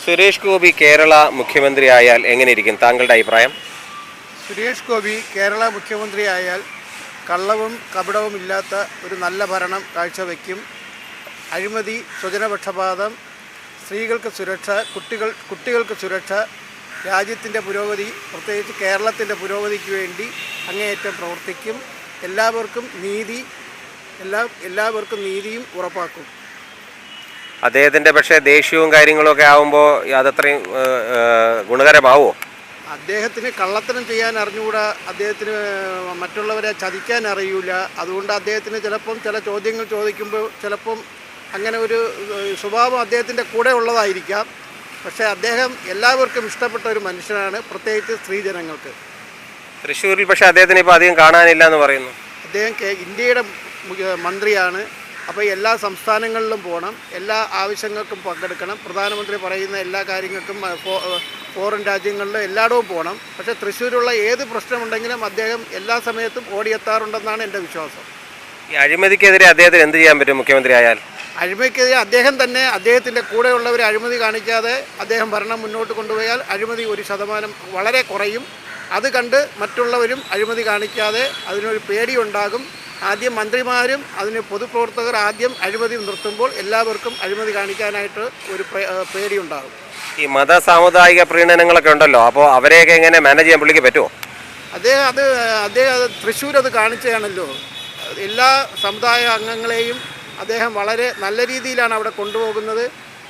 സുരേഷ് ഗോപി കേരള മുഖ്യമന്ത്രിയായാൽ എങ്ങനെയിരിക്കും താങ്കളുടെ അഭിപ്രായം? സുരേഷ് ഗോപി കേരള മുഖ്യമന്ത്രിയായാൽ കള്ളവും കപടവും ഇല്ലാത്ത ഒരു നല്ല ഭരണം കാഴ്ചവെക്കും. അഴിമതി, സ്വജനപക്ഷപാതം, സ്ത്രീകൾക്ക് സുരക്ഷ, കുട്ടികൾക്ക് സുരക്ഷ, രാജ്യത്തിൻ്റെ പുരോഗതി, പ്രത്യേകിച്ച് കേരളത്തിൻ്റെ പുരോഗതിക്ക് വേണ്ടി അങ്ങേയറ്റം പ്രവർത്തിക്കും. എല്ലാവർക്കും നീതിയും ഉറപ്പാക്കും. അദ്ദേഹത്തിൻ്റെ പക്ഷേ ദേഷ്യവും കാര്യങ്ങളൊക്കെ ആകുമ്പോൾ അതത്രയും ഗുണകരമാവുമോ? അദ്ദേഹത്തിന് കള്ളത്തരം ചെയ്യാൻ അറിഞ്ഞുകൂടാ, അദ്ദേഹത്തിന് മറ്റുള്ളവരെ ചതിക്കാൻ അറിയില്ല. അതുകൊണ്ട് അദ്ദേഹത്തിന് ചിലപ്പം ചില ചോദ്യങ്ങൾ ചോദിക്കുമ്പോൾ ചിലപ്പം അങ്ങനെ ഒരു സ്വഭാവം അദ്ദേഹത്തിൻ്റെ കൂടെ ഉള്ളതായിരിക്കാം. പക്ഷേ അദ്ദേഹം എല്ലാവർക്കും ഇഷ്ടപ്പെട്ട ഒരു മനുഷ്യനാണ്, പ്രത്യേകിച്ച് സ്ത്രീജനങ്ങൾക്ക്. തൃശ്ശൂരിൽ പക്ഷേ അദ്ദേഹത്തിന് ഇപ്പോൾ അധികം കാണാനില്ല എന്ന് പറയുന്നു. അദ്ദേഹം ഇന്ത്യയുടെ മന്ത്രിയാണ്. അപ്പോൾ എല്ലാ സംസ്ഥാനങ്ങളിലും പോകണം, എല്ലാ ആവശ്യങ്ങൾക്കും പങ്കെടുക്കണം, പ്രധാനമന്ത്രി പറയുന്ന എല്ലാ കാര്യങ്ങൾക്കും ഫോറിൻ രാജ്യങ്ങളിലും എല്ലായിടവും പോകണം. പക്ഷേ തൃശ്ശൂരുള്ള ഏത് പ്രശ്നമുണ്ടെങ്കിലും അദ്ദേഹം എല്ലാ സമയത്തും ഓടിയെത്താറുണ്ടെന്നാണ് എൻ്റെ വിശ്വാസം. ഈ അഴിമതിക്കെതിരെ അദ്ദേഹത്തിന് എന്ത് ചെയ്യാൻ പറ്റും മുഖ്യമന്ത്രി ആയാൽ? അഴിമതിക്കെതിരെ അദ്ദേഹം തന്നെ അദ്ദേഹത്തിൻ്റെ കൂടെയുള്ളവർ അഴിമതി കാണിക്കാതെ അദ്ദേഹം ഭരണം മുന്നോട്ട് കൊണ്ടുപോയാൽ അഴിമതി 1% വളരെ കുറയും. അത് കണ്ട് മറ്റുള്ളവരും അഴിമതി കാണിക്കാതെ അതിനൊരു പേടിയുണ്ടാകും. ആദ്യം മന്ത്രിമാരും പൊതുപ്രവർത്തകർ ആദ്യം അഴിമതി നിർത്തുമ്പോൾ എല്ലാവർക്കും അഴിമതി കാണിക്കാനായിട്ട് ഒരു പേടിയുണ്ടാകും. ഈ മത സാമുദായിക പ്രീണനങ്ങളൊക്കെ ഉണ്ടല്ലോ, അപ്പോൾ അവരെയൊക്കെ എങ്ങനെ മാനേജ് ചെയ്യാൻ പുള്ളിക്ക് പറ്റുമോ? അദ്ദേഹം തൃശ്ശൂർ അത് കാണിച്ചതാണല്ലോ. എല്ലാ സമുദായ അംഗങ്ങളെയും അദ്ദേഹം വളരെ നല്ല രീതിയിലാണ് അവിടെ കൊണ്ടുപോകുന്നത്.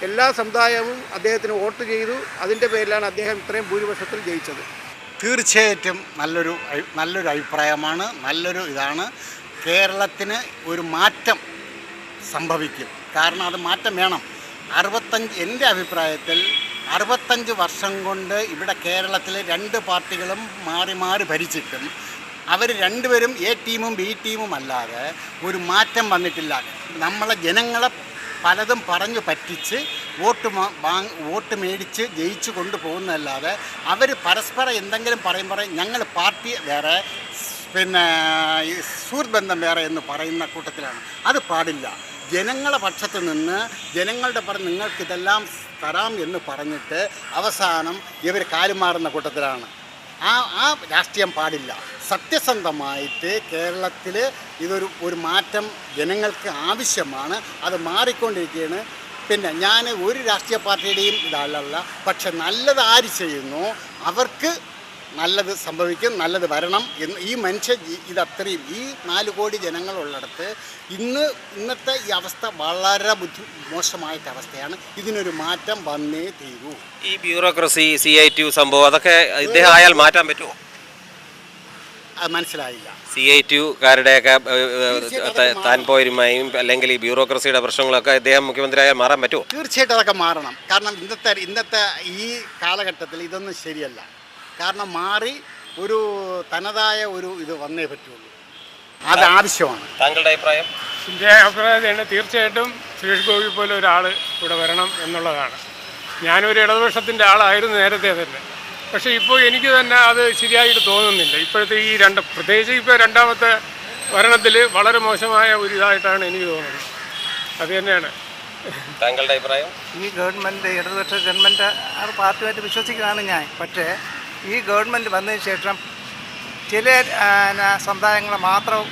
എല്ലാ സമുദായവും അദ്ദേഹത്തിന് വോട്ട് ചെയ്തു. അതിൻ്റെ പേരിലാണ് അദ്ദേഹം ഇത്രയും ഭൂരിപക്ഷത്തിൽ ജയിച്ചത്. തീർച്ചയായിട്ടും നല്ലൊരു അഭിപ്രായമാണ്, നല്ലൊരു ഇതാണ്. കേരളത്തിന് ഒരു മാറ്റം സംഭവിക്കും. കാരണം അത് മാറ്റം വേണം. എൻ്റെ അഭിപ്രായത്തിൽ 65 വർഷം കൊണ്ട് ഇവിടെ കേരളത്തിൽ 2 പാർട്ടികളും മാറി മാറി ഭരിച്ചിട്ടും അവർ രണ്ടുപേരും എ ടീമും ബി ടീമും അല്ലാതെ ഒരു മാറ്റം വന്നിട്ടില്ല. നമ്മളെ ജനങ്ങളെ പലതും പറഞ്ഞു പറ്റിച്ച് വോട്ട് മേടിച്ച് ജയിച്ചു കൊണ്ടുപോകുന്നതല്ലാതെ അവർ പരസ്പരം എന്തെങ്കിലും പറയുമ്പോൾ ഞങ്ങൾ പാർട്ടി വേറെ പിന്നെ സുഹൃത്ത് ബന്ധം വേറെ എന്ന് പറയുന്ന കൂട്ടത്തിലാണ്. അത് പാടില്ല. ജനങ്ങളെ പക്ഷത്ത് നിന്ന് ജനങ്ങളുടെ പറഞ്ഞ് നിങ്ങൾക്കിതെല്ലാം തരാം എന്ന് പറഞ്ഞിട്ട് അവസാനം ഇവർ കാലുമാറുന്ന കൂട്ടത്തിലാണ്. ആ രാഷ്ട്രീയം പാടില്ല. സത്യസന്ധമായിട്ട് കേരളത്തിൽ ഒരു മാറ്റം ജനങ്ങൾക്ക് ആവശ്യമാണ്. അത് മാറിക്കൊണ്ടിരിക്കുകയാണ്. പിന്നെ ഞാൻ ഒരു രാഷ്ട്രീയ പാർട്ടിയുടെയും ഇതല്ല, പക്ഷെ നല്ലത് ആര് ചെയ്യുന്നു അവർക്ക് നല്ലത് സംഭവിക്കും, നല്ലത് വരണം എന്ന് ഈ മനുഷ്യ ഇതത്രയും ഈ 4 കോടി ജനങ്ങളുള്ളിടത്ത് ഇന്നത്തെ ഈ അവസ്ഥ വളരെ മോശമായിട്ട് അവസ്ഥയാണ്. ഇതിനൊരു മാറ്റം വന്നേ തീരൂ. ഈ ബ്യൂറോക്രസി, CITU സംഭവം അതൊക്കെ ഇദ്ദേഹം ആയാൽ മാറ്റാൻ പറ്റുമോ? അത് മനസ്സിലായില്ല. CITUകാരുടെയൊക്കെ താൻ പോരുമായും അല്ലെങ്കിൽ ഈ ബ്യൂറോക്രസിയുടെ പ്രശ്നങ്ങളൊക്കെ ഇദ്ദേഹം മുഖ്യമന്ത്രി ആയാൽ മാറാൻ പറ്റുമോ? തീർച്ചയായിട്ടും അതൊക്കെ മാറണം. കാരണം ഇന്നത്തെ ഈ കാലഘട്ടത്തിൽ ഇതൊന്നും ശരിയല്ല. കാരണം മാറി ഒരു തനതായ ഒരു ഇത് വന്നേ പറ്റുള്ളൂ. അത് ആവശ്യമാണ്. താങ്കളുടെ അഭിപ്രായം? എൻ്റെ അഭിപ്രായത്തിന് തീർച്ചയായിട്ടും സുരേഷ് ഗോപി പോലെ ഒരാൾ ഇവിടെ വരണം എന്നുള്ളതാണ്. ഞാനൊരു ഇടതുപക്ഷത്തിൻ്റെ ആളായിരുന്നു നേരത്തെ തന്നെ. പക്ഷേ ഇപ്പോൾ എനിക്ക് തന്നെ അത് ശരിയായിട്ട് തോന്നുന്നില്ല. ഇപ്പോഴത്തെ പ്രത്യേകിച്ച് ഇപ്പോൾ രണ്ടാമത്തെ ഭരണത്തിൽ വളരെ മോശമായ ഒരു ഇതായിട്ടാണ് എനിക്ക് തോന്നുന്നത്. അത് തന്നെയാണ്. താങ്കളുടെ അഭിപ്രായം? ഈ ഗവൺമെൻറ് ഇടതുപക്ഷ ഗവൺമെൻറ് ആ പാർട്ടിയായിട്ട് വിശ്വസിക്കുന്നതാണ് ഞാൻ. പക്ഷേ ഈ ഗവൺമെൻറ് വന്നതിന് ശേഷം ചില സമുദായങ്ങളെ മാത്രം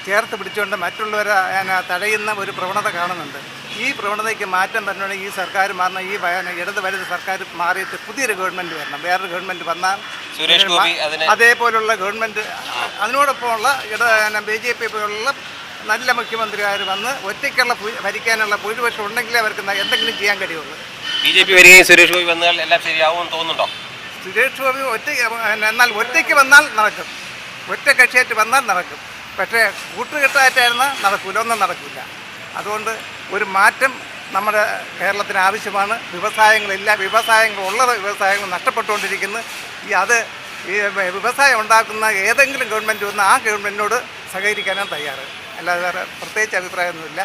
ചേർത്ത് പിടിച്ചുകൊണ്ട് മറ്റുള്ളവരെ തടയുന്ന ഒരു പ്രവണത കാണുന്നുണ്ട്. ഈ പ്രവണതയ്ക്ക് മാറ്റം വരണമെങ്കിൽ ഈ സർക്കാർ മാറണം. ഈ ഇടത് സർക്കാർ മാറിയിട്ട് പുതിയൊരു ഗവൺമെൻറ് വരണം. വേറൊരു ഗവൺമെൻറ് വന്നാൽ അതേപോലുള്ള ഗവൺമെൻറ് അതിനോടൊപ്പമുള്ള BJP പോലുള്ള നല്ല മുഖ്യമന്ത്രിമാർ വന്ന് ഒറ്റയ്ക്കുള്ള ഭരിക്കാനുള്ള ഭൂരിപക്ഷം ഉണ്ടെങ്കിലേ അവർക്ക് എന്തെങ്കിലും ചെയ്യാൻ കഴിയുള്ളൂ. BJP വരികയും സുരേഷ് ഗോപി വന്നാൽ എല്ലാം ശരിയാവുമെന്ന് തോന്നുന്നുണ്ടോ? സുരേഷ് ഗോപി എന്നാൽ ഒറ്റയ്ക്ക് വന്നാൽ നടക്കും, ഒറ്റ കക്ഷിയായിട്ട് വന്നാൽ നടക്കും. പക്ഷേ കൂട്ടുകെട്ടായിട്ടായിരുന്നാൽ നടക്കില്ല, ഒന്നും നടക്കില്ല. അതുകൊണ്ട് ഒരു മാറ്റം നമ്മുടെ കേരളത്തിന് ആവശ്യമാണ്. വ്യവസായങ്ങൾ നഷ്ടപ്പെട്ടുകൊണ്ടിരിക്കുന്നു. ഈ വ്യവസായം ഉണ്ടാക്കുന്ന ഏതെങ്കിലും ഗവൺമെൻറ് വന്ന് ആ ഗവൺമെൻറ്റിനോട് സഹകരിക്കാനാണ് തയ്യാറ്. അല്ലാതെ വേറെ പ്രത്യേകിച്ച് അഭിപ്രായമൊന്നുമില്ല.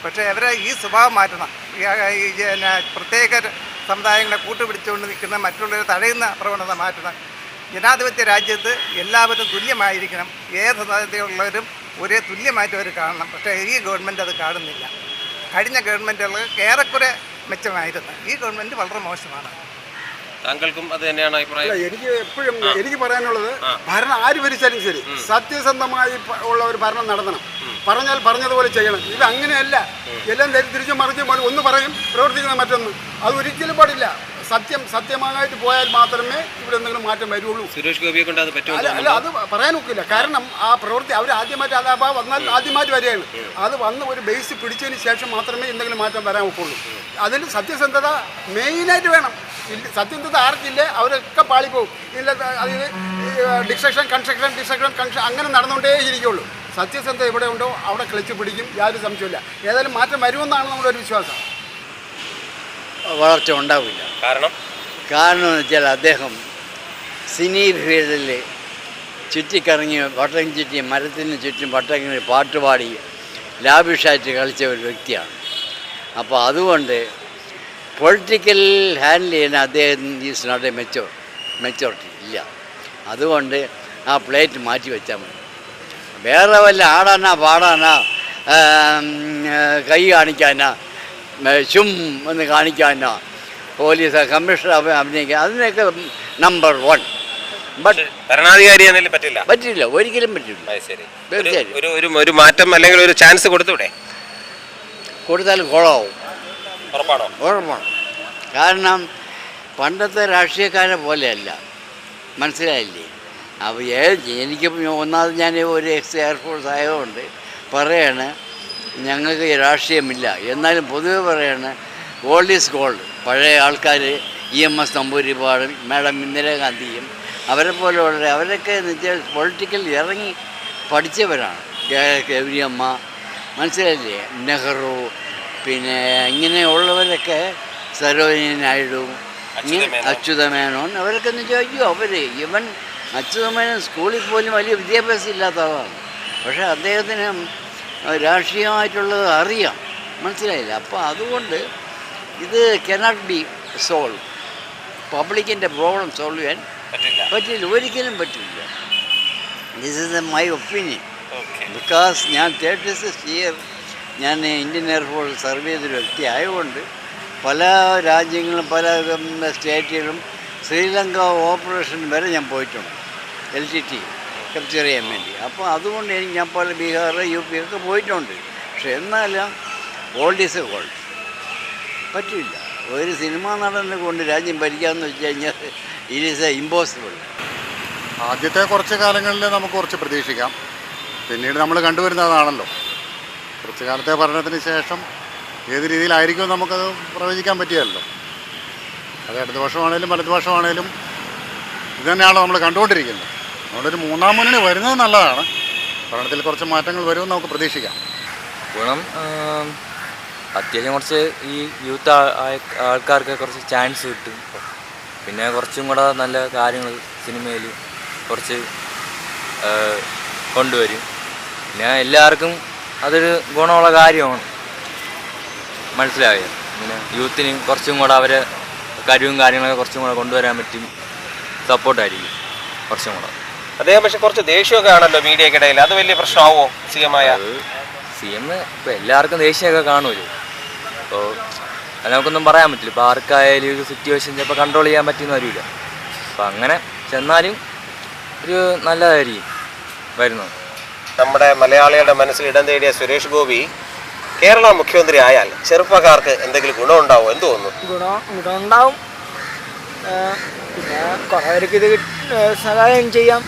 പക്ഷേ അവരെ ഈ സ്വഭാവം മാറ്റണം. പ്രത്യേക സമുദായങ്ങളെ കൂട്ടുപിടിച്ചുകൊണ്ട് നിൽക്കുന്ന മറ്റുള്ളവരെ തടയുന്ന പ്രവണത മാറ്റണം. ജനാധിപത്യ രാജ്യത്ത് എല്ലാവരും തുല്യമായിരിക്കണം. ഏത് സമുദായത്തിലുള്ളവരും ഒരേ തുല്യമായിട്ട് അവർ കാണണം. പക്ഷേ ഈ ഗവൺമെൻറ് അത് കാണുന്നില്ല. കഴിഞ്ഞ ഗവൺമെൻറ്റുകൾക്ക് ഏറെക്കുറെ മെച്ചമായിരുന്നു. ഈ ഗവൺമെൻറ് വളരെ മോശമാണ്. താങ്കൾക്കും അത് തന്നെയാണ് അഭിപ്രായം? എനിക്ക് എപ്പോഴും എനിക്ക് പറയാനുള്ളത്, ഭരണം ആര് ഭരിച്ചാലും ശരി സത്യസന്ധമായി ഉള്ള ഒരു ഭരണം നടത്തണം. പറഞ്ഞാൽ പറഞ്ഞതുപോലെ ചെയ്യണം. ഇത് അങ്ങനെയല്ല. എല്ലാം തിരിച്ചും മറിച്ചും ഒന്ന് പറയും, പ്രവർത്തിക്കുന്ന മറ്റൊന്ന്. അത് ഒരിക്കലും പാടില്ല. സത്യമായിട്ട് പോയാൽ മാത്രമേ ഇവിടെ എന്തെങ്കിലും മാറ്റം വരുള്ളൂ. സുരേഷ് ഗോപിയെ കൊണ്ട് അത് പറ്റുമോ? അല്ല, അത് പറയാൻ ഒക്കില്ല. കാരണം ആ പ്രവൃത്തി അവർ ആദ്യമായിട്ട് വന്നാൽ ആദ്യമായിട്ട് വരികയാണ്. അത് വന്ന് ഒരു ബേസ് പിടിച്ചതിന് ശേഷം മാത്രമേ എന്തെങ്കിലും മാറ്റം വരാൻ ഒക്കുള്ളൂ. അതിൽ സത്യസന്ധത മെയിനായിട്ട് വേണം. സത്യസന്ധത ആർക്കില്ലേ അവരൊക്കെ പാളിപ്പോവും. ഇല്ല, അതിന് കൺസ്ട്രക്ഷൻ അങ്ങനെ നടന്നുകൊണ്ടേ ഇരിക്കുള്ളൂ. സത്യസന്ധത എവിടെ ഉണ്ടോ അവിടെ ക്ലച്ച് പിടിക്കും, യാതൊരു സംശയമില്ല. ഏതായാലും മാറ്റം വരുമെന്നാണ് നമ്മുടെ ഒരു വിശ്വാസം. വളർച്ച ഉണ്ടാവില്ല. കാരണം എന്ന് വെച്ചാൽ അദ്ദേഹം സിനി ഫീൽഡിൽ ചുറ്റിക്കറങ്ങി വട്ടം ചുറ്റി മരത്തിന് ചുറ്റും വട്ടങ്ങൾ പാട്ടുപാടി ലാവിഷായിട്ട് കളിച്ച ഒരു വ്യക്തിയാണ്. അപ്പോൾ അതുകൊണ്ട് പൊളിറ്റിക്കൽ ഹാൻഡിൽ ചെയ്യാൻ അദ്ദേഹം ഈസ് നോട്ട് എ മെച്ചോറിറ്റി ഇല്ല. അതുകൊണ്ട് ആ പ്ലേറ്റ് മാറ്റി വെച്ചാൽ മതി. വേറെ വല്ല ആടാനാ പാടാനാ കൈ കാണിക്കാനാ ചും എന്ന് കാണിക്കാനോ പോലീസ് കമ്മീഷണർ അഭിനയിക്കുക അതിനൊക്കെ നമ്പർ 1. ബട്ട് ഭരണാധികാരി എന്നതിൽ പറ്റില്ല, ഒരിക്കലും പറ്റില്ല. തീർച്ചയായും ഒരു മാറ്റം അല്ലെങ്കിൽ ഒരു ചാൻസ് കൊടുത്തൂടെ? കൊടുത്താൽ കുളമാവും. ഉറപ്പാണോ? ഉറപ്പാണ്. കാരണം പണ്ടത്തെ രാഷ്ട്രീയക്കാരെ പോലെയല്ല. മനസ്സിലായില്ലേ? അപ്പോൾ എനിക്ക് ഒന്നാമത് ഞാൻ ഒരു എയർഫോഴ്സ് ആയതുകൊണ്ട് പറയാണ്, ഞങ്ങൾക്ക് രാഷ്ട്രീയമില്ല. എന്നാലും പൊതുവെ പറയാണ് ഗോൾഡ് ഈസ് ഗോൾഡ്. പഴയ ആൾക്കാർ EMS നമ്പൂതിരിപ്പാടും മാഡം ഇന്ദിരാഗാന്ധിയും അവരെ പോലെയുള്ള അവരൊക്കെ എന്ന് വെച്ചാൽ പൊളിറ്റിക്കൽ ഇറങ്ങി പഠിച്ചവരാണ്. ഗൗരിയമ്മ, മനസ്സിലായില്ലേ? നെഹ്റു, പിന്നെ ഇങ്ങനെയുള്ളവരൊക്കെ സരോജിനി നായിഡു, അച്യുതമേനോൻ, അവരൊക്കെ എന്ന് വെച്ചാൽ അയ്യോ അവർ ഇവൻ അച്യുതമേനോൻ സ്കൂളിൽ പോലും വലിയ വിദ്യാഭ്യാസം ഇല്ലാത്ത ആളാണ്. പക്ഷേ അദ്ദേഹത്തിന് രാഷ്ട്രീയമായിട്ടുള്ളത് അറിയാം. മനസ്സിലായില്ല? അപ്പോൾ അതുകൊണ്ട് ഇത് കനോട്ട് ബി സോൾവ്. പബ്ലിക്കിൻ്റെ പ്രോബ്ലം സോൾവ് ചെയ്യാൻ പറ്റില്ല, ഒരിക്കലും പറ്റില്ല. This is my opinion. Because ഞാൻ 36 ഇയർ ഞാൻ ഇന്ത്യൻ എയർഫോഴ്സ് സർവ് ചെയ്തൊരു വ്യക്തി ആയതുകൊണ്ട് പല രാജ്യങ്ങളും പല സ്റ്റേറ്റുകളും ശ്രീലങ്ക ഓപ്പറേഷൻ വരെ ഞാൻ പോയിട്ടുണ്ട്, LTT ക്യാപ്ചർ ചെയ്യാൻ വേണ്ടി. അപ്പോൾ അതുകൊണ്ട് ഞാൻ പല ബീഹാർ UP ഒക്കെ പോയിട്ടുണ്ട്. പക്ഷെ എന്നാലും ഗോൾഡ് ഈസ് എ ഗോൾഡ്. പറ്റില്ല. ഒരു സിനിമാ നടനെ കൊണ്ട് രാജ്യം ഭരിക്കാമെന്ന് വെച്ച് കഴിഞ്ഞാൽ ഇറ്റ് ഈസ് എ ഇമ്പോസിബിൾ. ആദ്യത്തെ കുറച്ച് കാലങ്ങളിൽ നമുക്ക് കുറച്ച് പ്രതീക്ഷിക്കാം. പിന്നീട് നമ്മൾ കണ്ടുവരുന്നതാണല്ലോ. കുറച്ച് കാലത്തെ പഠനത്തിന് ശേഷം ഏത് രീതിയിലായിരിക്കും നമുക്കത് പ്രവചിക്കാൻ പറ്റിയല്ലോ. അത് ഇടതുപക്ഷമാണേലും വലതുപക്ഷമാണേലും ഇത് തന്നെയാണല്ലോ നമ്മൾ കണ്ടുകൊണ്ടിരിക്കുന്നത്. അതുകൊണ്ടൊരു മൂന്നാം മുന്നണി വരുന്നത് നല്ലതാണ്. ഭരണത്തിൽ കുറച്ച് മാറ്റങ്ങൾ വരുമെന്ന് നമുക്ക് പ്രതീക്ഷിക്കാം. ഗുണം അത്യാവശ്യം കുറച്ച് ഈ യൂത്ത് ആൾക്കാർക്ക് കുറച്ച് ചാൻസ് കിട്ടും. പിന്നെ കുറച്ചും കൂടെ നല്ല കാര്യങ്ങൾ സിനിമയിൽ കുറച്ച് കൊണ്ടുവരും. പിന്നെ എല്ലാവർക്കും അതൊരു ഗുണമുള്ള കാര്യമാണ്. മനസ്സിലായോ? പിന്നെ യൂത്തിന് കുറച്ചും കൂടെ അവരെ കഴിവും കാര്യങ്ങളൊക്കെ കുറച്ചും കൂടെ കൊണ്ടുവരാൻ പറ്റും. സപ്പോർട്ടായിരിക്കും കുറച്ചും കൂടെ. അദ്ദേഹം പക്ഷെ കുറച്ച് ദേഷ്യമൊക്കെ ആണല്ലോ മീഡിയക്കിടയിൽ. അത് വലിയ പ്രശ്നമാവോ CM ആയ? CM ഇപ്പോൾ എല്ലാവർക്കും ദേഷ്യമൊക്കെ കാണുമല്ലോ. അപ്പോൾ അത് നമുക്കൊന്നും പറയാൻ പറ്റില്ല. ഇപ്പോൾ ആർക്കായാലും ഒരു സിറ്റുവേഷൻ ചിലപ്പോൾ കൺട്രോൾ ചെയ്യാൻ പറ്റുമെന്ന് വരില്ല. അപ്പോൾ അങ്ങനെ ചെന്നാലും ഒരു നല്ലതായിരിക്കും വരുന്നത്. നമ്മുടെ മലയാളികളുടെ മനസ്സിൽ ഇടം തേടിയ സുരേഷ് ഗോപി കേരള മുഖ്യമന്ത്രി ആയാൽ ചെറുപ്പക്കാർക്ക് എന്തെങ്കിലും ഗുണമുണ്ടാവും? എന്ത് തോന്നുന്നു? ഗുണമുണ്ടാവും. പിന്നെ കുറേ പേർക്ക് ഇത് സഹായം ചെയ്യാം.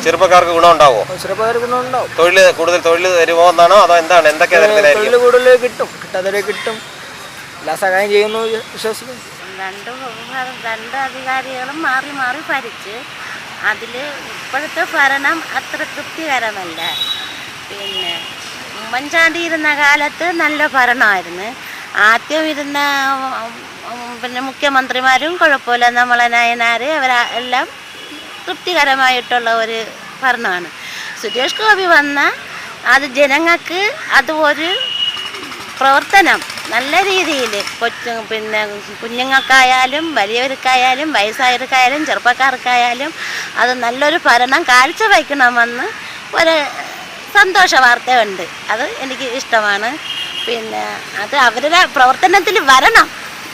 ചെറുപ്പക്കാർക്ക് ഗുണമുണ്ടാവോ? ചെറുപ്പക്കാർക്ക് ഗുണമുണ്ടാവും. കൂടുതൽ തൊഴിൽ തരുമോ എന്നാണോ അതോ എന്താണ്? എന്തൊക്കെ തരത്തിലായിരിക്കും? തൊഴിൽ കൂടുതൽ കിട്ടും, കിട്ടാതെ കിട്ടും. എല്ലാ സഹായം ചെയ്യുന്നു വിശ്വസിക്കുന്നു. രണ്ട് അധികാരികളും മാറി മാറി ഭരിച്ച് അതിൽ ഇപ്പോഴത്തെ ഭരണം അത്ര തൃപ്തികരമല്ല. പിന്നെ ഉമ്മൻചാണ്ടി ഇരുന്ന കാലത്ത് നല്ല ഭരണമായിരുന്നു. ആദ്യം ഇരുന്ന പിന്നെ മുഖ്യമന്ത്രിമാരും കുഴപ്പമില്ല. നമ്മളെ നയനാർ അവരെല്ലാം തൃപ്തികരമായിട്ടുള്ള ഒരു ഭരണമാണ്. സുരേഷ് ഗോപി വന്ന അത് ജനങ്ങൾക്ക് അത് ഒരു പ്രവർത്തനം നല്ല രീതിയിൽ പിന്നെ കുഞ്ഞുങ്ങൾക്കായാലും വലിയവർക്കായാലും വയസ്സായവർക്കായാലും ചെറുപ്പക്കാർക്കായാലും അത് നല്ലൊരു ഭരണം കാഴ്ചവയ്ക്കണമെന്ന് ഒരു സന്തോഷ വാർത്തയുണ്ട്. അത് എനിക്ക് ഇഷ്ടമാണ്. പിന്നെ അത് അവരുടെ പ്രവർത്തനത്തിൽ വരണം,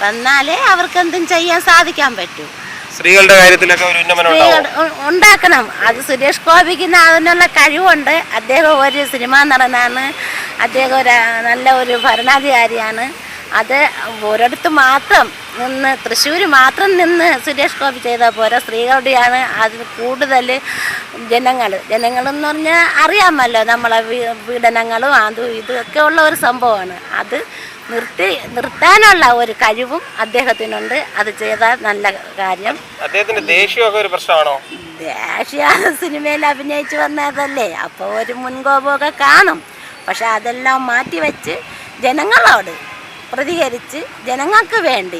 വന്നാലേ അവർക്ക് എന്തും ചെയ്യാൻ സാധിക്കാൻ പറ്റൂ. സ്ത്രീകളുടെ കാര്യത്തിലൊക്കെ ഒരു ഉന്നമനം ഉണ്ടാക്കണം. അത് സുരേഷ് ഗോപിക്ക് അതിനുള്ള കഴിവുണ്ട്. അദ്ദേഹം ഒരു സിനിമാ നടനാണ്, അദ്ദേഹം നല്ല ഒരു ഭരണാധികാരിയാണ്. അത് ഒരിടത്ത് മാത്രം നിന്ന്, തൃശ്ശൂർ മാത്രം നിന്ന് സുരേഷ് ഗോപി ചെയ്താൽ പോരാ, സ്ത്രീകളുടെയാണ് അതിന് കൂടുതൽ. ജനങ്ങളെന്ന് പറഞ്ഞാൽ അറിയാമല്ലോ, നമ്മളെ പീഡനങ്ങളും അതും ഇതൊക്കെ ഉള്ള ഒരു സംഭവമാണ്. അത് നിർത്താനുള്ള ഒരു കഴിവും അദ്ദേഹത്തിനുണ്ട്. അത് ചെയ്താൽ നല്ല കാര്യം. അദ്ദേഹത്തിന്റെ ദേഷ്യമൊക്കെ ഒരു പ്രശ്നമാണോ? ദേഷ്യ സിനിമയിൽ അഭിനയിച്ച് വന്നതല്ലേ, അപ്പോൾ ഒരു മുൻകോപമൊക്കെ കാണും. പക്ഷെ അതെല്ലാം മാറ്റിവെച്ച് ജനങ്ങളോട് പ്രതികരിച്ച് ജനങ്ങൾക്ക് വേണ്ടി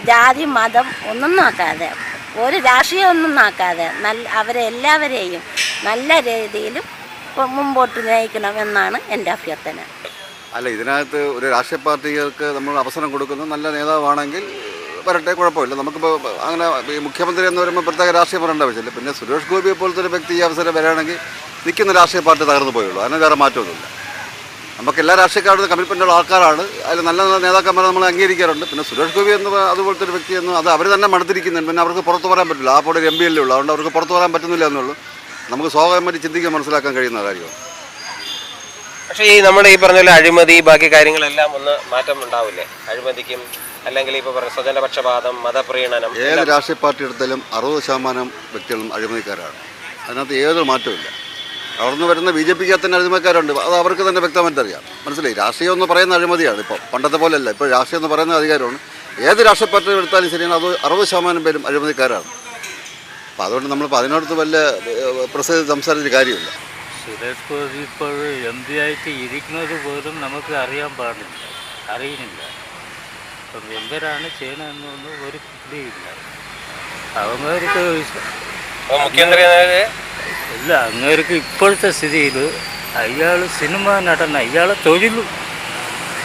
ജാതി മതം ഒന്നും നോക്കാതെ, ഒരു രാഷ്ട്രീയം ഒന്നും നോക്കാതെ അവരെ എല്ലാവരെയും നല്ല രീതിയിലും മുമ്പോട്ട് നയിക്കണമെന്നാണ് എൻ്റെ അഭ്യർത്ഥന. അല്ല, ഇതിനകത്ത് ഒരു രാഷ്ട്രീയ പാർട്ടികൾക്ക് നമ്മൾ അവസരം കൊടുക്കുന്നത് നല്ല നേതാവാണെങ്കിൽ വരട്ടെ, കുഴപ്പമില്ല. നമുക്കിപ്പോൾ അങ്ങനെ ഈ മുഖ്യമന്ത്രി എന്ന് പറയുമ്പോൾ പ്രത്യേക രാഷ്ട്രീയം പറയേണ്ട ആവശ്യമില്ല. പിന്നെ സുരേഷ് ഗോപിയെ പോലത്തെ ഒരു വ്യക്തി ഈ അവസരം വരികയാണെങ്കിൽ നിൽക്കുന്ന രാഷ്ട്രീയ പാർട്ടി തകർന്നു പോയുള്ളൂ. അതിന് വേറെ മാറ്റമൊന്നുമില്ല. നമുക്ക് എല്ലാ രാഷ്ട്രീയക്കാരുടെ കമ്മിറ്റ്മെൻറ്റുള്ള ആൾക്കാരാണ്. അതിൽ നല്ല നല്ല നേതാക്കന്മാരെ നമ്മൾ അംഗീകരിക്കാറുണ്ട്. പിന്നെ സുരേഷ് ഗോപി എന്ന് അതുപോലത്തെ ഒരു വ്യക്തിയെന്ന് അത് അവർ തന്നെ മടുത്തിരിക്കുന്നുണ്ട്. പിന്നെ അവർക്ക് പുറത്ത് പറയാൻ പറ്റില്ല. ആ പോലെ ഒരു MP അല്ലേ ഉള്ളൂ. അതുകൊണ്ട് അവർക്ക് പുറത്ത് പറയാൻ പറ്റുന്നില്ല എന്നുള്ളൂ. നമുക്ക് സ്വാഭാവികമായിട്ട് ചിന്തിക്കാൻ മനസ്സിലാക്കാൻ കഴിയുന്ന കാര്യമാണ്. പക്ഷേ ഈ നമ്മുടെ ഈ പറഞ്ഞ പോലെ അഴിമതി ബാക്കി കാര്യങ്ങളെല്ലാം ഒന്ന് മാറ്റം ഉണ്ടാവില്ലേ? അഴിമതിക്കും അല്ലെങ്കിൽ ഇപ്പോൾ പറഞ്ഞ സ്വജനപക്ഷപാതം, മതപ്രീണനം, ഏത് രാഷ്ട്രീയ പാർട്ടി എടുത്താലും 60% വ്യക്തികളും അഴിമതിക്കാരാണ്. അതിനകത്ത് ഏതൊരു മാറ്റമില്ല. അവിടുന്ന് വരുന്ന BJPക്ക് തന്നെ അഴിമതിക്കാരുണ്ട്. അത് അവർക്ക് തന്നെ വ്യക്തമായിട്ട് അറിയാം. മനസ്സിലായി? രാഷ്ട്രീയം എന്ന് പറയുന്ന അഴിമതിയാണ്. ഇപ്പോൾ പണ്ടത്തെ പോലെയല്ല. ഇപ്പോൾ രാഷ്ട്രീയം എന്ന് പറയുന്ന അധികാരമാണ്. ഏത് രാഷ്ട്രീയ പാർട്ടി എടുത്താലും ശരിയാണ്, അത് 60% പേരും അഴിമതിക്കാരാണ്. അപ്പോൾ അതുകൊണ്ട് നമ്മളിപ്പോൾ അതിനടുത്ത് വല്ല പ്രസിദ്ധ സംസാരിച്ച കാര്യമില്ല. സുരേഷ് ഗോപി ഇപ്പോൾ MP ആയിട്ട് ഇരിക്കുന്നത് പോലും നമുക്ക് അറിയാൻ പാടില്ല, അറിയുന്നില്ല. അപ്പം എന്തരാണ് ചെയ്യണമെന്നൊന്നും ഒരു പിടിയില്ല. അവർക്ക് ഇല്ല. അങ്ങേർക്ക് ഇപ്പോഴത്തെ സ്ഥിതിയിൽ അയാൾ സിനിമ നടൻ, അയാളെ തൊഴിൽ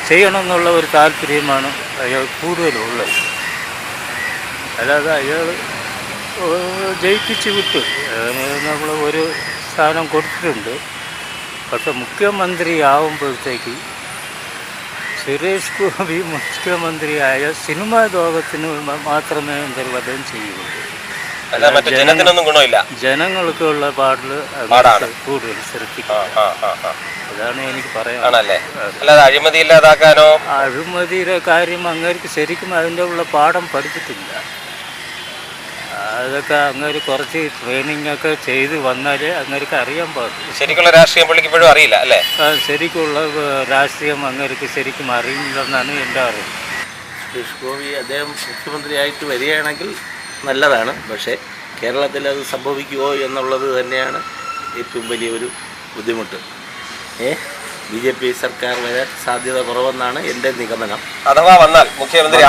ചെയ്യണമെന്നുള്ള ഒരു താല്പര്യമാണ് അയാൾ കൂടുതലുള്ളത്. അല്ലാതെ അയാൾ ജയിപ്പിച്ച് വിട്ടു. നമ്മൾ ഒരു സ്ഥാനം കൊടുത്തിട്ടുണ്ട്. പക്ഷെ മുഖ്യമന്ത്രി ആവുമ്പോഴത്തേക്ക് സുരേഷ് ഗോപി മുഖ്യമന്ത്രിയായ സിനിമാ ലോകത്തിന് മാത്രമേ എന്തെങ്കിലും ചെയ്യുള്ളൂ. ജനങ്ങൾക്കുള്ള പാടിൽ കൂടുതൽ ശ്രദ്ധിക്കും. അതാണ് എനിക്ക് പറയാനുള്ളത്. അഴിമതിയുടെ കാര്യം അങ്ങേർക്ക് ശരിക്കും അതിൻ്റെ ഉള്ള പാഠം പഠിച്ചിട്ടില്ല. അതൊക്കെ അങ്ങനെ കുറച്ച് ട്രെയിനിങ് ഒക്കെ ചെയ്ത് വന്നാലേ അങ്ങേർക്ക് അറിയാൻ പാടില്ല. ശരിക്കുള്ള രാഷ്ട്രീയം പുള്ളിക്ക് ഇപ്പോഴും അറിയില്ല അല്ലേ? ശരിക്കുള്ള രാഷ്ട്രീയം അങ്ങേർക്ക് ശരിക്കും അറിയില്ലെന്നാണ് എൻ്റെ അറിവ്. സുരേഷ് ഗോപി അദ്ദേഹം മുഖ്യമന്ത്രിയായിട്ട് വരികയാണെങ്കിൽ നല്ലതാണ്. പക്ഷേ കേരളത്തിൽ അത് സംഭവിക്കുമോ എന്നുള്ളത് തന്നെയാണ് ഏറ്റവും വലിയൊരു ബുദ്ധിമുട്ട്. BJP സർക്കാർ വരാൻ സാധ്യത കുറവെന്നാണ് എൻ്റെ നിഗമനം. അഥവാ വന്നാൽ മുഖ്യമന്ത്രി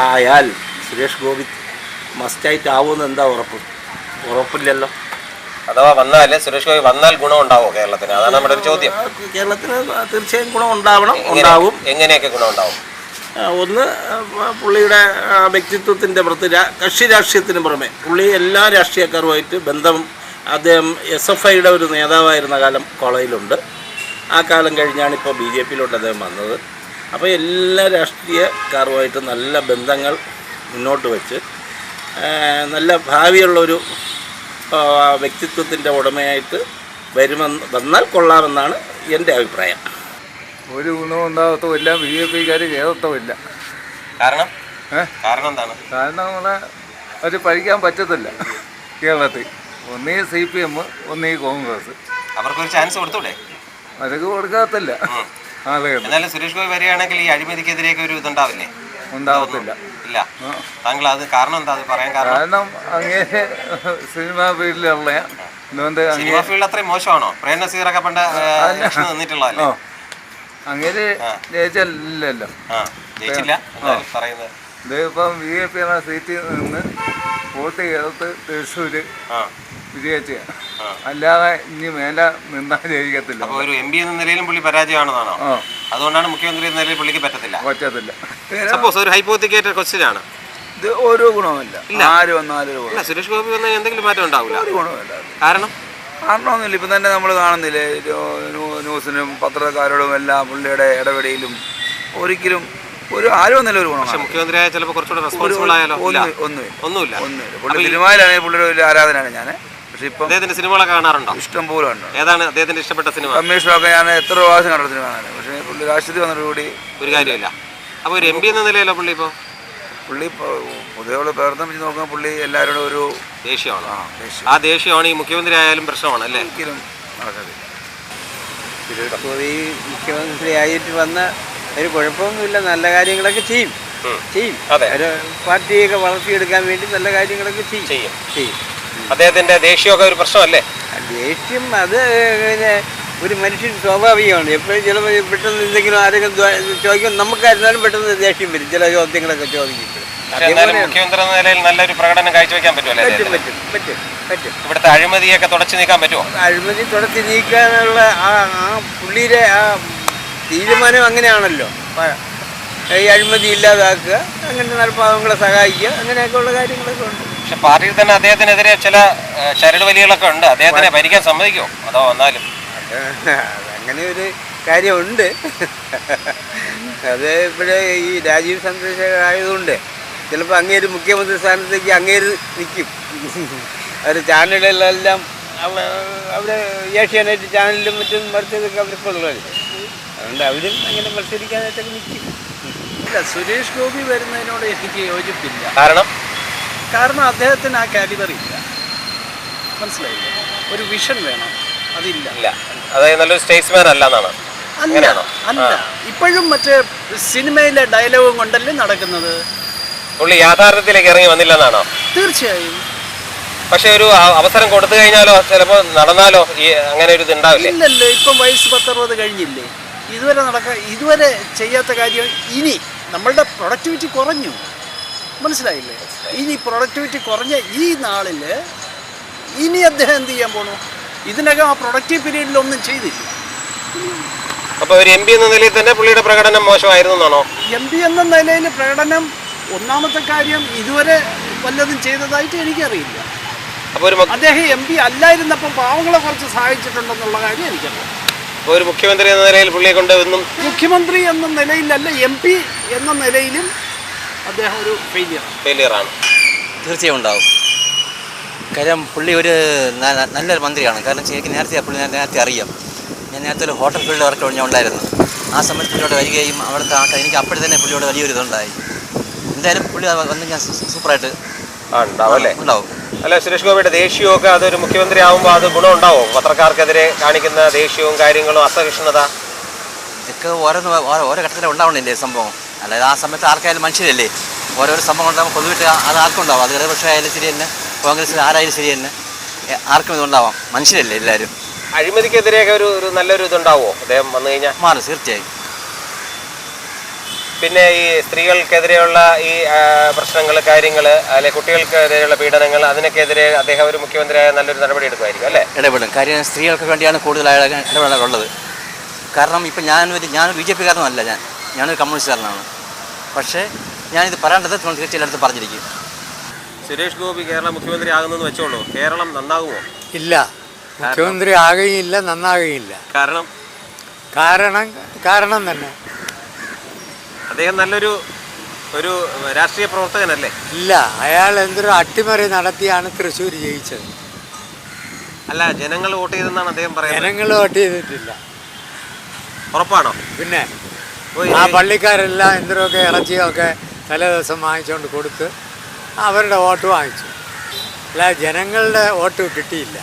ആയാൽ സുരേഷ് ഗോപി മസ്റ്റായിട്ട് ആവുമെന്ന് എന്താ ഉറപ്പില്ലല്ലോ. അഥവാ വന്നാൽ സുരേഷ് ഗോപി വന്നാൽ ഗുണം ഉണ്ടാവുമോ കേരളത്തിന്? അതാണ് നമ്മുടെ ഒരു ചോദ്യം. കേരളത്തിന് തീർച്ചയായും ഗുണം ഉണ്ടാവും. എങ്ങനെയൊക്കെ ഗുണം ഉണ്ടാവും? ഒന്ന്, പുള്ളിയുടെ വ്യക്തിത്വത്തിൻ്റെ പുറത്ത് കക്ഷി രാഷ്ട്രീയത്തിന് പുറമെ പുള്ളി എല്ലാ രാഷ്ട്രീയക്കാരുമായിട്ട് ബന്ധം, അദ്ദേഹം SFIയുടെ ഒരു നേതാവായിരുന്ന കാലം കോളേജിലുണ്ട്. ആ കാലം കഴിഞ്ഞാണ് ഇപ്പോൾ BJPയിലോട്ട് അദ്ദേഹം വന്നത്. അപ്പോൾ എല്ലാ രാഷ്ട്രീയക്കാരുമായിട്ട് നല്ല ബന്ധങ്ങൾ മുന്നോട്ട് വെച്ച് നല്ല ഭാവിയുള്ളൊരു വ്യക്തിത്വത്തിൻ്റെ ഉടമയായിട്ട് വന്നാൽ കൊള്ളാമെന്നാണ് എൻ്റെ അഭിപ്രായം. ഒരു ഗുണവും ഉണ്ടാകത്തുമില്ല. BJPക്കാർ കേരളത്തുമില്ല. കാരണം എന്താണ്? കാരണം നമ്മളെ അവർ ഭരിക്കാൻ പറ്റത്തില്ല കേരളത്തിൽ. ഒന്നീ CPM, ഒന്നീ കോൺഗ്രസ്. അവർക്കൊരു ചാൻസ് കൊടുത്തൂടെ? അവർക്ക് കൊടുക്കാത്തില്ല ആളുകൾ. എന്നാലും സുരേഷ് ഗോപി വരികയാണെങ്കിൽ ഈ അഴിമതിക്കെതിരെയൊക്കെ ഒരു ഇതുണ്ടാവില്ലേ? ഉണ്ടാവത്തില്ല. ഇല്ല. താങ്കൾ അത് കാരണം എന്താ പറയാൻ കാരണം അങ്ങനെ സിനിമാ ഫീൽഡിലുള്ള സിനിമാ ഫീൽഡ് അത്രയും മോശമാണോ? പ്രേം നസീറൊക്കെ പണ്ട് നിന്നിട്ടുള്ളതല്ലേ? അങ്ങനെ ജയിച്ചില്ലല്ലോ. ഇതിപ്പം BJP എന്ന സീറ്റിൽ നിന്ന് വോട്ട് ചെയ്ത് തൃശ്ശൂര് വിജയിച്ച, അല്ലാതെ ഇനി മേലെ നിന്നാൽ ജയിക്കത്തില്ല. അപ്പോൾ ഒരു MP എന്ന നിലയിലും പുള്ളി പരാജയമാണെന്നാണോ? അതുകൊണ്ടാണ് മുഖ്യമന്ത്രി എന്ന നിലയിൽ പുള്ളിക്ക് പറ്റത്തില്ല. സപ്പോസ് ഒരു ഹൈപ്പോത്തിക്കേറ്റഡ് ക്വസ്റ്റ്യൻ ആണ്. ഇത് ഓരോ ഗുണമില്ല. ആര് വന്നാലും സുരേഷ് ഗോപി വന്നാൽ എന്തെങ്കിലും മാറ്റം ഉണ്ടാവില്ല. കാരണം കാരണമൊന്നുമില്ല. ഇപ്പം തന്നെ നമ്മൾ കാണുന്നില്ലേ ന്യൂസിനും പത്രക്കാരോടും എല്ലാം പുള്ളിയുടെ ഇടപെടലും ഒരിക്കലും ആരും ഒന്നുമില്ല ഒരു ഗുണം. മുഖ്യമന്ത്രിയായ ചിലപ്പോൾ കുറച്ചുകൂടെ റെസ്പോൺസിബിൾ ആയാലോ? ഒന്നുമില്ല. പുള്ളി സിനിമയിലാണെങ്കിൽ പുള്ളിയുടെ വലിയ ആരാധനയാണ് ഞാൻ. പക്ഷേ ഇപ്പം അദ്ദേഹത്തിന്റെ സിനിമകളൊക്കെ കാണാറുണ്ടോ? ഇഷ്ടം പോലെ ഉണ്ട്. ഏതാണ് അദ്ദേഹത്തിന്റെ ഇഷ്ടപ്പെട്ട സിനിമ? കമ്മീഷനൊക്കെ ഞാൻ എത്ര പ്രാവശ്യം കണ്ട സിനിമയാണ്. പക്ഷേ പുള്ളി രാഷ്ട്രീയത്തിൽ വന്നതോടുകൂടി ഒരു കാര്യമില്ല. അപ്പോൾ ഒരു MP എന്ന നിലയിലോ പുള്ളി ഇപ്പോൾ പൊതുവെയുള്ള പ്രവർത്തനം വെച്ച് നോക്കുമ്പോൾ പുള്ളി എല്ലാവരോടും ഒരു ദേഷ്യമാണ്. ആ ദേഷ്യമാണ് ഈ മുഖ്യമന്ത്രി ആയാലും പ്രശ്നമാണ് അല്ലേ? ഒരിക്കലും നടക്കത്തില്ല. മുഖ്യമന്ത്രി ആയിട്ട് വന്ന ഒരു കുഴപ്പമൊന്നുമില്ല, നല്ല കാര്യങ്ങളൊക്കെ ചെയ്യും. ഒരു പാർട്ടിയൊക്കെ വളർത്തിയെടുക്കാൻ വേണ്ടി നല്ല കാര്യങ്ങളൊക്കെ ചെയ്യും. അദ്ദേഹത്തിന്റെ ദേഷ്യമൊക്കെ ഒരു പ്രശ്നമല്ലേ? ദേഷ്യം അത് ഒരു മനുഷ്യൻ സ്വാഭാവികമാണ്. എപ്പോഴും ചിലപ്പോൾ പെട്ടെന്ന് എന്തെങ്കിലും ആരെങ്കിലും ചോദിക്കും, നമുക്കായിരുന്നാലും പെട്ടെന്ന് ദേഷ്യം വരും ചില ചോദ്യങ്ങളൊക്കെ ചോദിക്കും. മുഖ്യമന്ത്രി എന്ന നിലയിൽ നല്ലൊരു പ്രകടനം കാഴ്ചവെക്കാൻ പറ്റുമല്ലേ? പറ്റും. ഇവിടുത്തെ അഴിമതിയൊക്കെ തുടച്ചു നീക്കാൻ പറ്റുമോ? അഴിമതി തുടച്ചു നീക്കാനുള്ള ആ പുള്ളിയുടെ ആ തീരുമാനം അങ്ങനെയാണല്ലോ. ഈ അഴിമതി ഇല്ലാതാക്കുക, അങ്ങനത്തെ നടപ്പാവങ്ങളെ സഹായിക്കുക, അങ്ങനെയൊക്കെ ഉള്ള കാര്യങ്ങളൊക്കെ ഉണ്ട്. പക്ഷെ പാർട്ടിയിൽ തന്നെ അദ്ദേഹത്തിനെതിരെ ചില ചരട് വലികളൊക്കെ ഉണ്ട്. അദ്ദേഹത്തിനെ ഭരിക്കാൻ സമ്മതിക്കുമോ അതോ വന്നാലും? അങ്ങനെ ഒരു കാര്യമുണ്ട്. അത് ഇവിടെ ഈ രാജീവ് ചന്ദ്രശേഖർ ആയതുകൊണ്ട് ചിലപ്പോൾ അങ്ങേര് മുഖ്യമന്ത്രി സ്ഥാനത്തേക്ക് അങ്ങേര് നിൽക്കും. അവർ ചാനലുകളിലെല്ലാം അവിടെ ഏഷ്യാനെറ്റ് ചാനലിലും മറ്റും മറിച്ചതൊക്കെ അവർക്ക് ഉള്ളത്. അതുകൊണ്ട് അവരും അങ്ങനെ മത്സരിക്കാനായിട്ടൊക്കെ നിൽക്കും. ഇല്ല, സുരേഷ് ഗോപി വരുന്നതിനോട് എനിക്ക് യോജിപ്പില്ല. കാരണം അദ്ദേഹത്തിന് ആ കാലിബർ ഇല്ല. മനസ്സിലായില്ല, ഒരു വിഷൻ വേണം, അതില്ല. അതായത് നല്ലൊരു സ്റ്റേറ്റ്സ്മാൻ അല്ല എന്നാണ്. അല്ല, ഇപ്പോഴും മറ്റേ സിനിമയിലെ ഡയലോഗും കൊണ്ടല്ലേ നടക്കുന്നത്. പുള്ളി യാഥാർത്ഥ്യത്തിലേക്ക് ഇറങ്ങി വന്നില്ലെന്നാണോ? തീർച്ചയായും. പക്ഷെ ഒരു അവസരം കൊടുത്തു കഴിഞ്ഞാലോ ചിലപ്പോൾ നടന്നാലോ അങ്ങനെ ഒരു ഇതുണ്ടാവില്ലേ? ഇല്ലല്ലോ, ഇപ്പം വയസ്സ് 10-60 കഴിഞ്ഞില്ലേ. ഇതുവരെ ചെയ്യാത്ത കാര്യം. ഇനി നമ്മളുടെ പ്രൊഡക്ടിവിറ്റി കുറഞ്ഞു, മനസ്സിലായില്ലേ? ഇനി പ്രൊഡക്ടിവിറ്റി കുറഞ്ഞ ഈ നാളിൽ ഇനി അദ്ദേഹം എന്ത് ചെയ്യാൻ പോണു? ഇതിനകം ആ പ്രൊഡക്റ്റീവ് പീരീഡിലൊന്നും ചെയ്തില്ല. അപ്പോൾ ഒരു MP എന്ന നിലയിൽ തന്നെ പുള്ളിയുടെ പ്രകടനം മോശമായിരുന്നു എന്നാണോ? MP എന്ന നിലയിൽ പ്രകടനം, ഒന്നാമത്തെ കാര്യം ഇതുവരെ വല്ലതും ചെയ്തതായിട്ട് എനിക്കറിയില്ല. അപ്പോൾ അദ്ദേഹം MP അല്ലായിരുന്നപ്പോൾ പാവങ്ങളെ കുറച്ച് സഹായിച്ചിട്ടുണ്ടെന്നുള്ള കാര്യം എനിക്കറിയാം. ഒരു മുഖ്യമന്ത്രി എന്ന നിലയിൽ പുള്ളിയെ കൊണ്ട് ഒന്നും, മുഖ്യമന്ത്രി എന്ന നിലയിലല്ല MP എന്ന നിലയിലും അദ്ദേഹം ഒരു ഫെയിലിയറാണ്. തീർച്ചയായും ഉണ്ടാവും. കാര്യം പുള്ളി ഒരു നല്ലൊരു മന്ത്രിയാണ്. കാരണം എനിക്ക് നേരത്തെ അറിയാം. ഞാൻ നേരത്തെ ഒരു ഹോട്ടൽ ഫീൽഡ് വർക്ക് ഞാൻ ഉണ്ടായിരുന്നു. ആ സമയത്ത് പുള്ളിയോട് വരികയും അവിടുത്തെ ആൾക്കാർ എനിക്ക് അപ്പോഴും തന്നെ പുള്ളിയോട് വലിയൊരു ഇതുണ്ടായി. എന്തായാലും പുള്ളി വന്ന് ഞാൻ സൂപ്പറായിട്ട് ഉണ്ടാവും. അല്ല, സുരേഷ് ഗോപിയുടെ ദേഷ്യമൊക്കെ അതൊരു മുഖ്യമന്ത്രി ആകുമ്പോൾ അത് ഗുണം ഉണ്ടാവും? പത്രക്കാർക്കെതിരെ കാണിക്കുന്ന ദേഷ്യവും കാര്യങ്ങളും അസഹിഷ്ണുത ഇതൊക്കെ ഓരോ ഘട്ടത്തിലും ഉണ്ടാവണില്ലേ സംഭവം? അല്ലാതെ ആ സമയത്ത് ആർക്കായാലും മനുഷ്യരല്ലേ, ഓരോരോ സംഭവം ഉണ്ടാകുമ്പോൾ പൊതുവിട്ട് അത് ആർക്കും ഉണ്ടാവും. അത് ഇടതുപക്ഷം ആയാലും ശരി തന്നെ, കോൺഗ്രസ്സിൽ ആരായാലും ശരി തന്നെ, ആർക്കും ഇതുണ്ടാവാം. മനുഷ്യരല്ലേ എല്ലാവരും. അഴിമതിക്കെതിരെയൊക്കെ ഒരു നല്ലൊരു ഇതുണ്ടാവുമോ അദ്ദേഹം വന്നു കഴിഞ്ഞാൽ? മാറും തീർച്ചയായും. പിന്നെ ഈ സ്ത്രീകൾക്കെതിരെയുള്ള ഈ പ്രശ്നങ്ങൾ, കാര്യങ്ങൾ, അല്ലെ കുട്ടികൾക്കെതിരെയുള്ള പീഡനങ്ങൾ, അതിനൊക്കെതിരെ അദ്ദേഹം ഒരു മുഖ്യമന്ത്രിയായ നല്ലൊരു നടപടി എടുക്കുമായിരിക്കും അല്ലേ? ഇടപെടും. കാര്യം സ്ത്രീകൾക്ക് വേണ്ടിയാണ് കൂടുതൽ ഇടപെടാനുള്ളത്. കാരണം ഇപ്പം ഞാനൊരു BJP കാരനല്ല, ഞാനൊരു കമ്മ്യൂണിസ്റ്റുകാരനാണ്. പക്ഷേ ഞാനിത് പറയേണ്ടത് തീർച്ചയായും അടുത്ത് പറഞ്ഞിരിക്കും. സുരേഷ് ഗോപി കേരള മുഖ്യമന്ത്രി ആകുന്നെന്ന് വെച്ചോളൂ, കേരളം നന്നാകുമോ? ഇല്ല, മുഖ്യമന്ത്രി ആകുകയില്ല, നന്നാകുകയില്ല. കാരണം തന്നെ അദ്ദേഹം നല്ലൊരു രാഷ്ട്രീയ പ്രവർത്തകനല്ലേ? ഇല്ല, അയാൾ എന്തൊരു അട്ടിമറി നടത്തിയാണ് തൃശ്ശൂർ ജയിച്ചത്. അല്ല, ജനങ്ങൾ വോട്ട് ചെയ്തെന്നാണ് അദ്ദേഹം പറയുന്നത്. ജനങ്ങൾ വോട്ട് ചെയ്തിട്ടില്ല. ഉറപ്പാണോ? പിന്നെ ആ പള്ളിക്കാരെല്ലാം എന്തൊക്കെ ഇറച്ചിയൊക്കെ തലേ ദിവസം വാങ്ങിച്ചുകൊണ്ട് കൊടുത്ത് അവരുടെ വോട്ട് വാങ്ങിച്ചു. അല്ല, ജനങ്ങളുടെ വോട്ട് കിട്ടിയില്ല.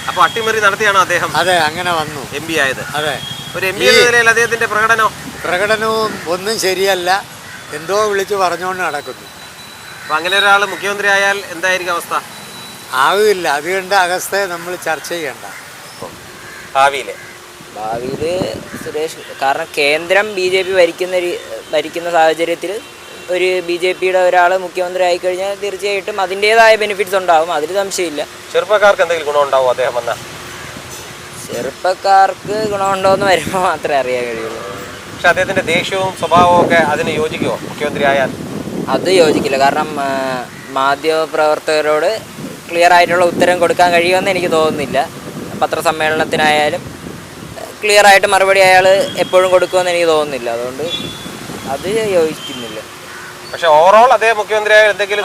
അപ്പോൾ അട്ടിമറി നടത്തിയാണോ അദ്ദേഹം? അതെ, അങ്ങനെ വന്നു MP ആയത്. അതെ. ഒരു MP എന്ന നിലയിൽ അദ്ദേഹത്തിന്റെ പ്രകടനവും ഒന്നും ശരിയല്ല, എന്തോ വിളിച്ച് പറഞ്ഞുകൊണ്ട് നടക്കുന്നു. അപ്പം അങ്ങനെ ഒരാൾ മുഖ്യമന്ത്രി ആയാൽ എന്തായിരിക്കും അവസ്ഥ? ആവില്ല. അതുകൊണ്ട് അവസ്ഥയെ നമ്മൾ ചർച്ച ചെയ്യണ്ട. ഭാവിയിൽ സുരേഷ്, കാരണം കേന്ദ്രം BJP ഭരിക്കുന്ന സാഹചര്യത്തിൽ ഒരു BJPയുടെ ഒരാൾ മുഖ്യമന്ത്രി ആയിക്കഴിഞ്ഞാൽ തീർച്ചയായിട്ടും അതിൻ്റേതായ ബെനിഫിറ്റ്സ് ഉണ്ടാവും, അതിൽ സംശയമില്ല. ചെറുപ്പക്കാർക്ക് എന്തെങ്കിലും ഗുണമുണ്ടാവും അദ്ദേഹം വന്നാൽ? ചെറുപ്പക്കാർക്ക് ഗുണമുണ്ടോയെന്ന് വരുമ്പോൾ മാത്രമേ അറിയാൻ കഴിയുള്ളൂ. പക്ഷെ അദ്ദേഹത്തിൻ്റെ ദേഷ്യവും സ്വഭാവവും ഒക്കെ അതിന് യോജിക്കുമോ മുഖ്യമന്ത്രി ആയാൽ? അത് യോജിക്കില്ല. കാരണം മാധ്യമപ്രവർത്തകരോട് ക്ലിയർ ആയിട്ടുള്ള ഉത്തരം കൊടുക്കാൻ കഴിയുമെന്ന് എനിക്ക് തോന്നുന്നില്ല. പത്രസമ്മേളനത്തിനായാലും ക്ലിയറായിട്ട് മറുപടി അയാൾ എപ്പോഴും കൊടുക്കുമെന്ന് എനിക്ക് തോന്നുന്നില്ല. അതുകൊണ്ട് അത് യോജിക്കുന്നില്ല. പക്ഷെ ഓവറോൾ അതേ മുഖ്യമന്ത്രിയായ എന്തെങ്കിലും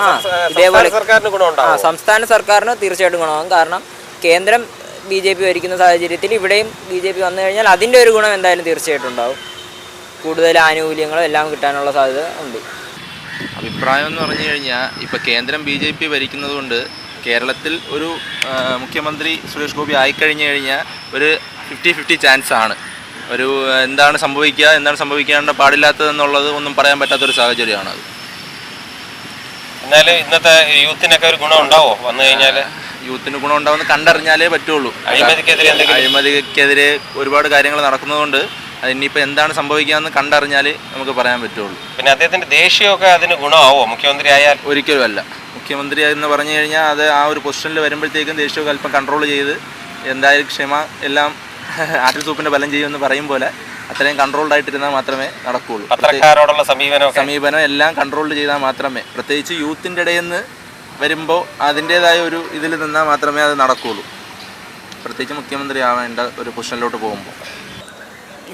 സർക്കാരിന് ഗുണമുണ്ടാകും. സംസ്ഥാന സർക്കാരിന് തീർച്ചയായിട്ടും ഗുണമാകും. കാരണം കേന്ദ്രം BJP ഭരിക്കുന്ന സാഹചര്യത്തിൽ ഇവിടെയും BJP വന്നു കഴിഞ്ഞാൽ അതിൻ്റെ ഒരു ഗുണം എന്തായാലും തീർച്ചയായിട്ടും ഉണ്ടാവും. കൂടുതൽ ആനുകൂല്യങ്ങളും എല്ലാം കിട്ടാനുള്ള സാധ്യത ഉണ്ട്. അഭിപ്രായം എന്ന് പറഞ്ഞു കഴിഞ്ഞാൽ ഇപ്പോൾ കേന്ദ്രം BJP ഭരിക്കുന്നത് കൊണ്ട് കേരളത്തിൽ ഒരു മുഖ്യമന്ത്രി സുരേഷ് ഗോപി ആയിക്കഴിഞ്ഞു കഴിഞ്ഞാൽ ഒരു 50-50 ചാൻസ് ആണ്. ഒരു എന്താണ് സംഭവിക്കാണ്ട് പാടില്ലാത്തതെന്നുള്ളത് ഒന്നും പറയാൻ പറ്റാത്തൊരു സാഹചര്യമാണ് അത്. എന്നാലും ഇന്നത്തെ യൂത്തിനൊക്കെ ഒരു ഗുണം ഉണ്ടാവോ വന്നു കഴിഞ്ഞാൽ? യൂത്തിന് ഗുണം ഉണ്ടാവുമെന്ന് കണ്ടറിഞ്ഞാലേ പറ്റുള്ളൂ. അഴിമതിക്കെതിരെ ഒരുപാട് കാര്യങ്ങൾ നടക്കുന്നതുകൊണ്ട് അതിനിപ്പോൾ എന്താണ് സംഭവിക്കുകയെന്ന് കണ്ടറിഞ്ഞാൽ നമുക്ക് പറയാൻ പറ്റുള്ളൂ. പിന്നെ അദ്ദേഹത്തിൻ്റെ ദേഷ്യമൊക്കെ അതിന് ഗുണമാവോ മുഖ്യമന്ത്രി ആയാൽ? ഒരിക്കലും അല്ല. മുഖ്യമന്ത്രി എന്ന് പറഞ്ഞു കഴിഞ്ഞാൽ അത് ആ ഒരു പൊസിഷനിൽ വരുമ്പോഴത്തേക്കും ദേഷ്യമൊക്കെ അല്പം കൺട്രോൾ ചെയ്ത് എന്തായാലും ക്ഷമ എല്ലാം ആട്ടിൽ സൂപ്പിൻ്റെ ബലം ചെയ്യുമെന്ന് പറയും പോലെ അത്രയും കൺട്രോൾഡ് ആയിട്ടിരുന്നാൽ മാത്രമേ നടക്കുകയുള്ളൂ. പത്രക്കാരോടുള്ള സമീപനം എല്ലാം കൺട്രോൾ ചെയ്താൽ മാത്രമേ, പ്രത്യേകിച്ച് യൂത്തിൻ്റെ ഇടയിൽ നിന്ന് വരുമ്പോൾ അതിൻ്റേതായ ഒരു ഇതിൽ നിന്നാൽ മാത്രമേ അത് നടക്കുകയുള്ളൂ. പ്രത്യേകിച്ച് മുഖ്യമന്ത്രി ആവേണ്ട ഒരു പൊസിഷനിലോട്ട് പോകുമ്പോൾ.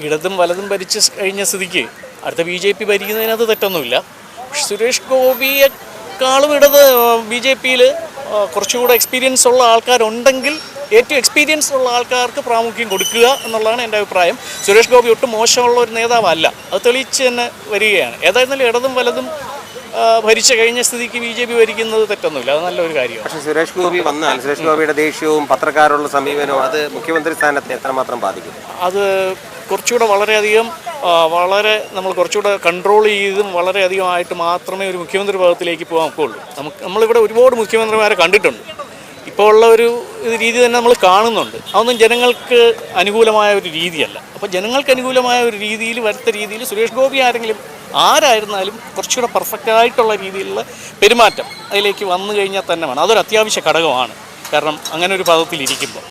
ഇടതും വലതും ഭരിച്ച് കഴിഞ്ഞ സ്ഥിതിക്ക് അടുത്ത BJP ഭരിക്കുന്നതിനകത്ത് തെറ്റൊന്നുമില്ല. പക്ഷെ സുരേഷ് ഗോപിയെക്കാളും BJPയിൽ കുറച്ചുകൂടെ എക്സ്പീരിയൻസ് ഉള്ള ആൾക്കാരുണ്ടെങ്കിൽ ഏറ്റവും എക്സ്പീരിയൻസ് ഉള്ള ആൾക്കാർക്ക് പ്രാമുഖ്യം കൊടുക്കുക എന്നുള്ളതാണ് എൻ്റെ അഭിപ്രായം. സുരേഷ് ഗോപി ഒട്ടും മോശമുള്ള ഒരു നേതാവല്ല, അത് തെളിയിച്ച് തന്നെ വരികയാണ്. ഏതായിരുന്നാലും ഇടതും വലതും ഭരിച്ച കഴിഞ്ഞ സ്ഥിതിക്ക് BJP ഭരിക്കുന്നത് തെറ്റൊന്നുമില്ല, അത് നല്ലൊരു കാര്യമാണ്. പക്ഷേ സുരേഷ് ഗോപി വന്നാൽ സുരേഷ് ഗോപിയുടെ ദേഷ്യവും പത്രക്കാരോടുള്ള സമീപനവും അത് മുഖ്യമന്ത്രി സ്ഥാനത്തെ എത്രമാത്രം ബാധിക്കും? അത് കുറച്ചുകൂടെ വളരെ നമ്മൾ കുറച്ചുകൂടെ കൺട്രോൾ ചെയ്തും വളരെയധികമായിട്ട് മാത്രമേ ഒരു മുഖ്യമന്ത്രി പദത്തിലേക്ക് പോകാൻ ഒക്കുള്ളൂ. നമ്മളിവിടെ ഒരുപാട് മുഖ്യമന്ത്രിമാരെ കണ്ടിട്ടുണ്ട്. ഇപ്പോൾ ഉള്ള ഒരു രീതി തന്നെ നമ്മൾ കാണുന്നുണ്ട്. അതൊന്നും ജനങ്ങൾക്ക് അനുകൂലമായ ഒരു രീതിയല്ല. അപ്പോൾ ജനങ്ങൾക്ക് അനുകൂലമായ ഒരു രീതിയിൽ വരുത്ത രീതിയിൽ സുരേഷ് ഗോപി ആരായിരുന്നാലും കുറച്ചുകൂടെ പെർഫെക്റ്റ് ആയിട്ടുള്ള രീതിയിലുള്ള പെരുമാറ്റം അതിലേക്ക് വന്നു കഴിഞ്ഞാൽ തന്നെ വേണം. അതൊരു അത്യാവശ്യ ഘടകമാണ്. കാരണം അങ്ങനെ ഒരു പദത്തിലിരിക്കുമ്പോൾ